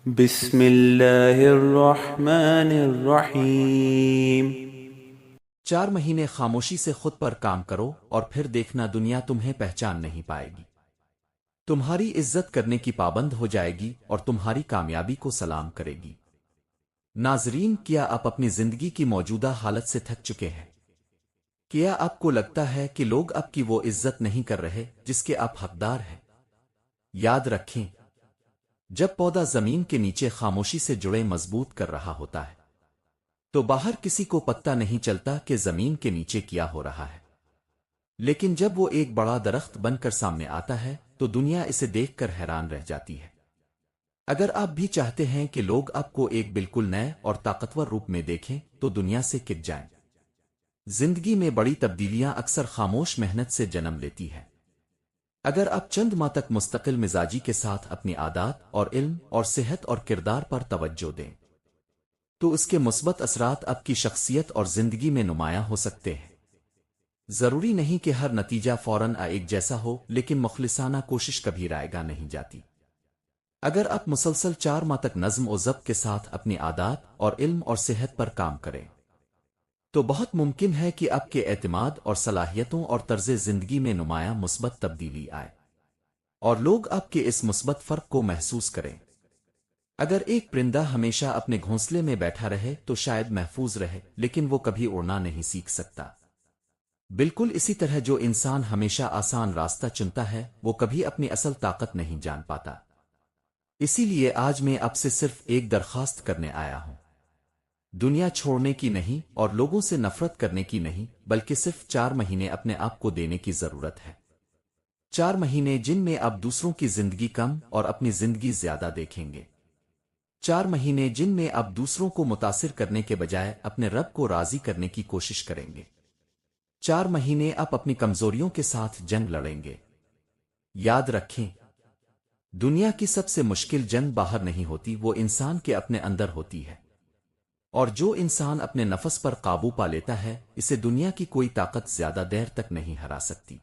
بسم اللہ الرحمن الرحیم۔ 4 مہینے خاموشی سے خود پر کام کرو اور پھر دیکھنا دنیا تمہیں پہچان نہیں پائے گی۔ تمہاری عزت کرنے کی پابند ہو جائے گی اور تمہاری کامیابی کو سلام کرے گی۔ ناظرین، کیا آپ اپنی زندگی کی موجودہ حالت سے تھک چکے ہیں؟ کیا آپ کو لگتا ہے کہ لوگ آپ کی وہ عزت نہیں کر رہے جس کے آپ حقدار ہیں؟ یاد رکھیں، جب پودا زمین کے نیچے خاموشی سے جڑے مضبوط کر رہا ہوتا ہے تو باہر کسی کو پتہ نہیں چلتا کہ زمین کے نیچے کیا ہو رہا ہے، لیکن جب وہ ایک بڑا درخت بن کر سامنے آتا ہے تو دنیا اسے دیکھ کر حیران رہ جاتی ہے۔ اگر آپ بھی چاہتے ہیں کہ لوگ آپ کو ایک بالکل نئے اور طاقتور روپ میں دیکھیں تو دنیا سے کٹ جائیں۔ زندگی میں بڑی تبدیلیاں اکثر خاموش محنت سے جنم لیتی ہے۔ اگر آپ چند ماہ تک مستقل مزاجی کے ساتھ اپنی عادات اور علم اور صحت اور کردار پر توجہ دیں تو اس کے مثبت اثرات آپ کی شخصیت اور زندگی میں نمایاں ہو سکتے ہیں۔ ضروری نہیں کہ ہر نتیجہ فوراً ایک جیسا ہو، لیکن مخلصانہ کوشش کبھی رائے گا نہیں جاتی۔ اگر آپ مسلسل 4 ماہ تک نظم و ضبط کے ساتھ اپنی عادات اور علم اور صحت پر کام کریں تو بہت ممکن ہے کہ آپ کے اعتماد اور صلاحیتوں اور طرز زندگی میں نمایاں مثبت تبدیلی آئے اور لوگ آپ کے اس مثبت فرق کو محسوس کریں۔ اگر ایک پرندہ ہمیشہ اپنے گھونسلے میں بیٹھا رہے تو شاید محفوظ رہے، لیکن وہ کبھی اڑنا نہیں سیکھ سکتا۔ بالکل اسی طرح جو انسان ہمیشہ آسان راستہ چنتا ہے وہ کبھی اپنی اصل طاقت نہیں جان پاتا۔ اسی لیے آج میں آپ سے صرف ایک درخواست کرنے آیا ہوں، دنیا چھوڑنے کی نہیں اور لوگوں سے نفرت کرنے کی نہیں، بلکہ صرف 4 مہینے اپنے آپ کو دینے کی ضرورت ہے۔ 4 مہینے جن میں آپ دوسروں کی زندگی کم اور اپنی زندگی زیادہ دیکھیں گے۔ 4 مہینے جن میں آپ دوسروں کو متاثر کرنے کے بجائے اپنے رب کو راضی کرنے کی کوشش کریں گے۔ 4 مہینے آپ اپنی کمزوریوں کے ساتھ جنگ لڑیں گے۔ یاد رکھیں، دنیا کی سب سے مشکل جنگ باہر نہیں ہوتی، وہ انسان کے اپنے اندر ہوتی ہے، اور جو انسان اپنے نفس پر قابو پا لیتا ہے اسے دنیا کی کوئی طاقت زیادہ دیر تک نہیں ہرا سکتی۔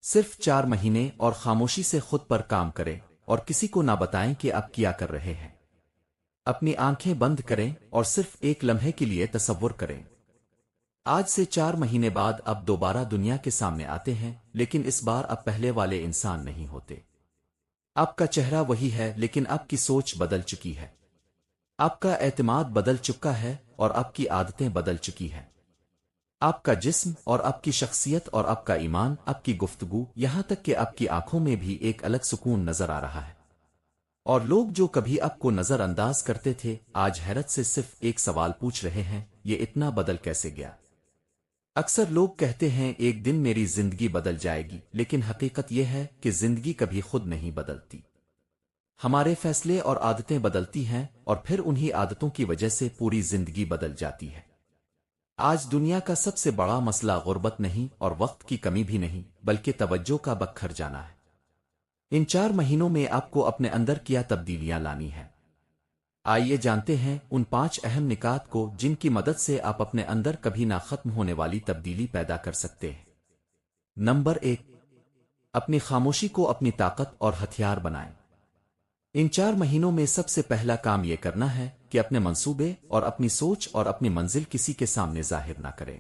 صرف 4 مہینے اور خاموشی سے خود پر کام کریں اور کسی کو نہ بتائیں کہ آپ کیا کر رہے ہیں۔ اپنی آنکھیں بند کریں اور صرف ایک لمحے کے لیے تصور کریں، آج سے 4 مہینے بعد آپ دوبارہ دنیا کے سامنے آتے ہیں، لیکن اس بار آپ پہلے والے انسان نہیں ہوتے۔ آپ کا چہرہ وہی ہے، لیکن آپ کی سوچ بدل چکی ہے۔ آپ کا اعتماد بدل چکا ہے اور آپ کی عادتیں بدل چکی ہیں۔ آپ کا جسم اور آپ کی شخصیت اور آپ کا ایمان، آپ کی گفتگو، یہاں تک کہ آپ کی آنکھوں میں بھی ایک الگ سکون نظر آ رہا ہے۔ اور لوگ جو کبھی آپ کو نظر انداز کرتے تھے آج حیرت سے صرف ایک سوال پوچھ رہے ہیں، یہ اتنا بدل کیسے گیا؟ اکثر لوگ کہتے ہیں ایک دن میری زندگی بدل جائے گی، لیکن حقیقت یہ ہے کہ زندگی کبھی خود نہیں بدلتی۔ ہمارے فیصلے اور عادتیں بدلتی ہیں اور پھر انہی عادتوں کی وجہ سے پوری زندگی بدل جاتی ہے۔ آج دنیا کا سب سے بڑا مسئلہ غربت نہیں اور وقت کی کمی بھی نہیں، بلکہ توجہ کا بکھر جانا ہے۔ ان 4 مہینوں میں آپ کو اپنے اندر کیا تبدیلیاں لانی ہیں؟ آئیے جانتے ہیں ان 5 اہم نکات کو جن کی مدد سے آپ اپنے اندر کبھی نہ ختم ہونے والی تبدیلی پیدا کر سکتے ہیں۔ نمبر 1، اپنی خاموشی کو اپنی طاقت اور ہتھیار بنائیں۔ ان 4 مہینوں میں سب سے پہلا کام یہ کرنا ہے کہ اپنے منصوبے اور اپنی سوچ اور اپنی منزل کسی کے سامنے ظاہر نہ کریں۔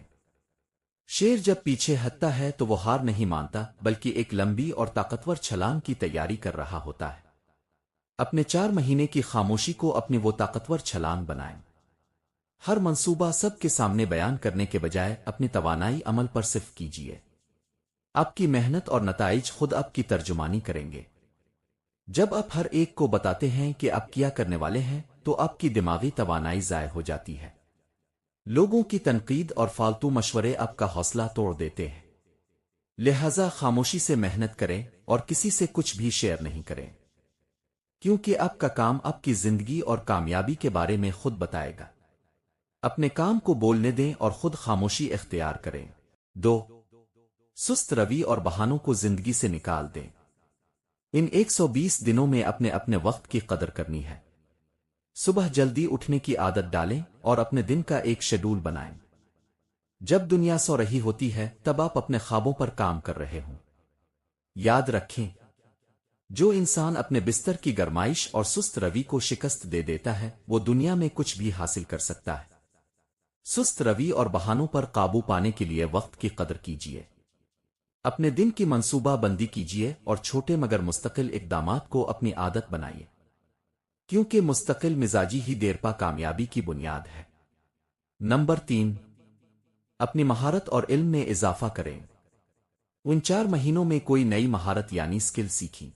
شیر جب پیچھے ہٹتا ہے تو وہ ہار نہیں مانتا، بلکہ ایک لمبی اور طاقتور چھلانگ کی تیاری کر رہا ہوتا ہے۔ اپنے 4 مہینے کی خاموشی کو اپنی وہ طاقتور چھلانگ بنائیں۔ ہر منصوبہ سب کے سامنے بیان کرنے کے بجائے اپنی توانائی عمل پر صرف کیجیے۔ آپ کی محنت اور نتائج خود آپ کی ترجمانی کریں گے۔ جب آپ ہر ایک کو بتاتے ہیں کہ آپ کیا کرنے والے ہیں تو آپ کی دماغی توانائی ضائع ہو جاتی ہے۔ لوگوں کی تنقید اور فالتو مشورے آپ کا حوصلہ توڑ دیتے ہیں۔ لہذا خاموشی سے محنت کریں اور کسی سے کچھ بھی شیئر نہیں کریں، کیونکہ آپ کا کام آپ کی زندگی اور کامیابی کے بارے میں خود بتائے گا۔ اپنے کام کو بولنے دیں اور خود خاموشی اختیار کریں۔ 2، سست روی اور بہانوں کو زندگی سے نکال دیں۔ ان 120 دنوں میں اپنے اپنے وقت کی قدر کرنی ہے۔ صبح جلدی اٹھنے کی عادت ڈالیں اور اپنے دن کا ایک شیڈول بنائیں۔ جب دنیا سو رہی ہوتی ہے تب آپ اپنے خوابوں پر کام کر رہے ہوں۔ یاد رکھیں، جو انسان اپنے بستر کی گرمائش اور سست روی کو شکست دے دیتا ہے وہ دنیا میں کچھ بھی حاصل کر سکتا ہے۔ سست روی اور بہانوں پر قابو پانے کے لیے وقت کی قدر کیجیے۔ اپنے دن کی منصوبہ بندی کیجیے اور چھوٹے مگر مستقل اقدامات کو اپنی عادت بنائیے، کیونکہ مستقل مزاجی ہی دیرپا کامیابی کی بنیاد ہے۔ نمبر 3، اپنی مہارت اور علم میں اضافہ کریں۔ ان 4 مہینوں میں کوئی نئی مہارت یعنی سکل سیکھیں،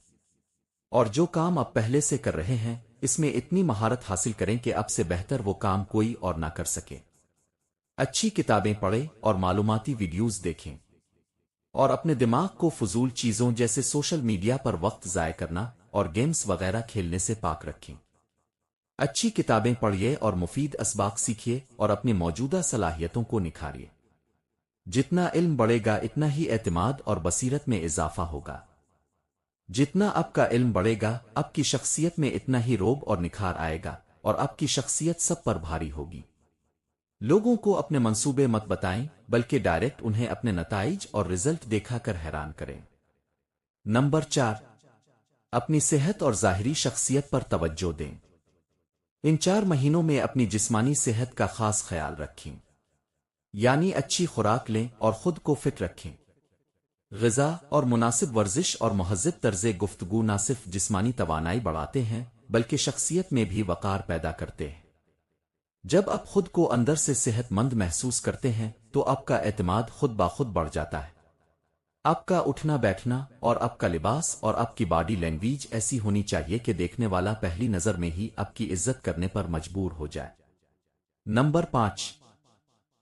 اور جو کام آپ پہلے سے کر رہے ہیں اس میں اتنی مہارت حاصل کریں کہ اب سے بہتر وہ کام کوئی اور نہ کر سکے۔ اچھی کتابیں پڑھیں اور معلوماتی ویڈیوز دیکھیں، اور اپنے دماغ کو فضول چیزوں جیسے سوشل میڈیا پر وقت ضائع کرنا اور گیمز وغیرہ کھیلنے سے پاک رکھیں۔ اچھی کتابیں پڑھیے اور مفید اسباق سیکھیے اور اپنی موجودہ صلاحیتوں کو نکھاریے۔ جتنا علم بڑھے گا اتنا ہی اعتماد اور بصیرت میں اضافہ ہوگا۔ جتنا آپ کا علم بڑھے گا آپ کی شخصیت میں اتنا ہی روب اور نکھار آئے گا اور آپ کی شخصیت سب پر بھاری ہوگی۔ لوگوں کو اپنے منصوبے مت بتائیں بلکہ ڈائریکٹ انہیں اپنے نتائج اور رزلٹ دیکھا کر حیران کریں۔ نمبر 4، اپنی صحت اور ظاہری شخصیت پر توجہ دیں۔ ان 4 مہینوں میں اپنی جسمانی صحت کا خاص خیال رکھیں، یعنی اچھی خوراک لیں اور خود کو فٹ رکھیں۔ غذا اور مناسب ورزش اور مہذب طرز گفتگو نہ صرف جسمانی توانائی بڑھاتے ہیں بلکہ شخصیت میں بھی وقار پیدا کرتے ہیں۔ جب آپ خود کو اندر سے صحت مند محسوس کرتے ہیں تو آپ کا اعتماد خود بخود بڑھ جاتا ہے۔ آپ کا اٹھنا بیٹھنا اور آپ کا لباس اور آپ کی باڈی لینگویج ایسی ہونی چاہیے کہ دیکھنے والا پہلی نظر میں ہی آپ کی عزت کرنے پر مجبور ہو جائے۔ نمبر 5،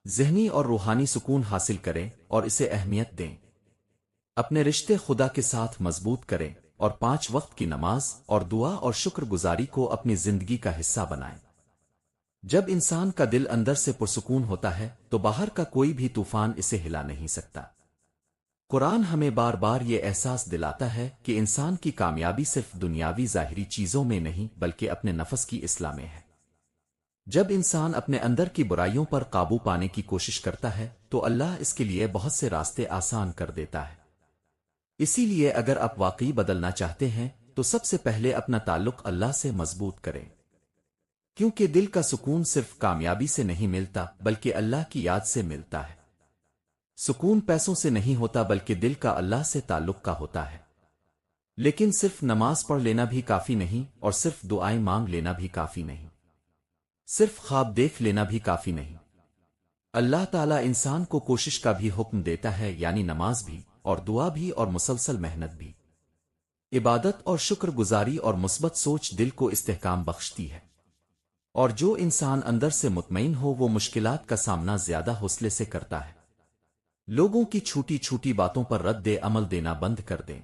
ذہنی اور روحانی سکون حاصل کریں اور اسے اہمیت دیں۔ اپنے رشتے خدا کے ساتھ مضبوط کریں اور 5 وقت کی نماز اور دعا اور شکر گزاری کو اپنی زندگی کا حصہ بنائیں۔ جب انسان کا دل اندر سے پرسکون ہوتا ہے تو باہر کا کوئی بھی طوفان اسے ہلا نہیں سکتا۔ قرآن ہمیں بار بار یہ احساس دلاتا ہے کہ انسان کی کامیابی صرف دنیاوی ظاہری چیزوں میں نہیں بلکہ اپنے نفس کی اصلاح میں ہے۔ جب انسان اپنے اندر کی برائیوں پر قابو پانے کی کوشش کرتا ہے تو اللہ اس کے لیے بہت سے راستے آسان کر دیتا ہے۔ اسی لیے اگر آپ واقعی بدلنا چاہتے ہیں تو سب سے پہلے اپنا تعلق اللہ سے مضبوط کریں، کیونکہ دل کا سکون صرف کامیابی سے نہیں ملتا بلکہ اللہ کی یاد سے ملتا ہے۔ سکون پیسوں سے نہیں ہوتا بلکہ دل کا اللہ سے تعلق کا ہوتا ہے۔ لیکن صرف نماز پڑھ لینا بھی کافی نہیں اور صرف دعائیں مانگ لینا بھی کافی نہیں، صرف خواب دیکھ لینا بھی کافی نہیں۔ اللہ تعالیٰ انسان کو کوشش کا بھی حکم دیتا ہے، یعنی نماز بھی اور دعا بھی اور مسلسل محنت بھی۔ عبادت اور شکر گزاری اور مثبت سوچ دل کو استحکام بخشتی ہے، اور جو انسان اندر سے مطمئن ہو وہ مشکلات کا سامنا زیادہ حوصلے سے کرتا ہے۔ لوگوں کی چھوٹی چھوٹی باتوں پر رد عمل دینا بند کر دیں،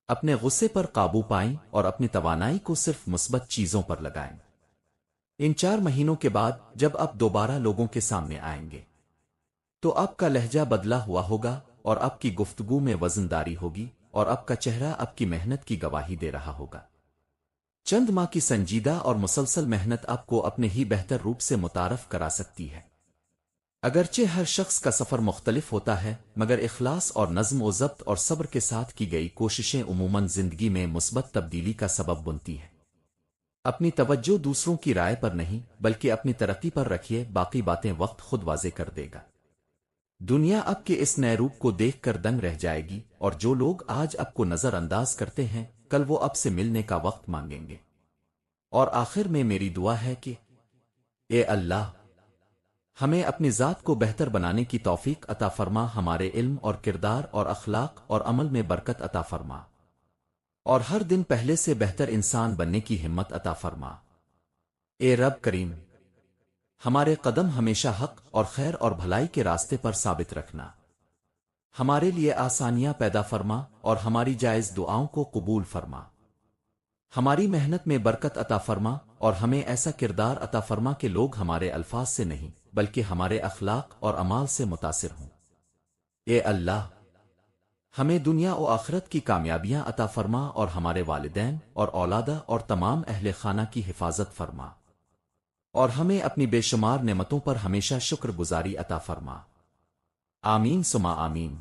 اپنے غصے پر قابو پائیں اور اپنی توانائی کو صرف مثبت چیزوں پر لگائیں۔ ان 4 مہینوں کے بعد جب آپ دوبارہ لوگوں کے سامنے آئیں گے تو آپ کا لہجہ بدلا ہوا ہوگا اور آپ کی گفتگو میں وزنداری ہوگی اور آپ کا چہرہ آپ کی محنت کی گواہی دے رہا ہوگا۔ چند ماہ کی سنجیدہ اور مسلسل محنت آپ کو اپنے ہی بہتر روپ سے متعارف کرا سکتی ہے۔ اگرچہ ہر شخص کا سفر مختلف ہوتا ہے مگر اخلاص اور نظم و ضبط اور صبر کے ساتھ کی گئی کوششیں عموماً زندگی میں مثبت تبدیلی کا سبب بنتی ہیں۔ اپنی توجہ دوسروں کی رائے پر نہیں بلکہ اپنی ترقی پر رکھیے، باقی باتیں وقت خود واضح کر دے گا۔ دنیا آپ کے اس نئے روپ کو دیکھ کر دنگ رہ جائے گی، اور جو لوگ آج آپ کو نظر انداز کرتے ہیں کل وہ آپ سے ملنے کا وقت مانگیں گے۔ اور آخر میں میری دعا ہے کہ اے اللہ، ہمیں اپنی ذات کو بہتر بنانے کی توفیق عطا فرما، ہمارے علم اور کردار اور اخلاق اور عمل میں برکت عطا فرما، اور ہر دن پہلے سے بہتر انسان بننے کی ہمت عطا فرما۔ اے رب کریم، ہمارے قدم ہمیشہ حق اور خیر اور بھلائی کے راستے پر ثابت رکھنا، ہمارے لیے آسانیاں پیدا فرما اور ہماری جائز دعاؤں کو قبول فرما، ہماری محنت میں برکت عطا فرما اور ہمیں ایسا کردار عطا فرما کہ لوگ ہمارے الفاظ سے نہیں بلکہ ہمارے اخلاق اور اعمال سے متاثر ہوں۔ اے اللہ، ہمیں دنیا و آخرت کی کامیابیاں عطا فرما اور ہمارے والدین اور اولادہ اور تمام اہل خانہ کی حفاظت فرما، اور ہمیں اپنی بے شمار نعمتوں پر ہمیشہ شکر گزاری عطا فرما۔ آمین ثم آمین۔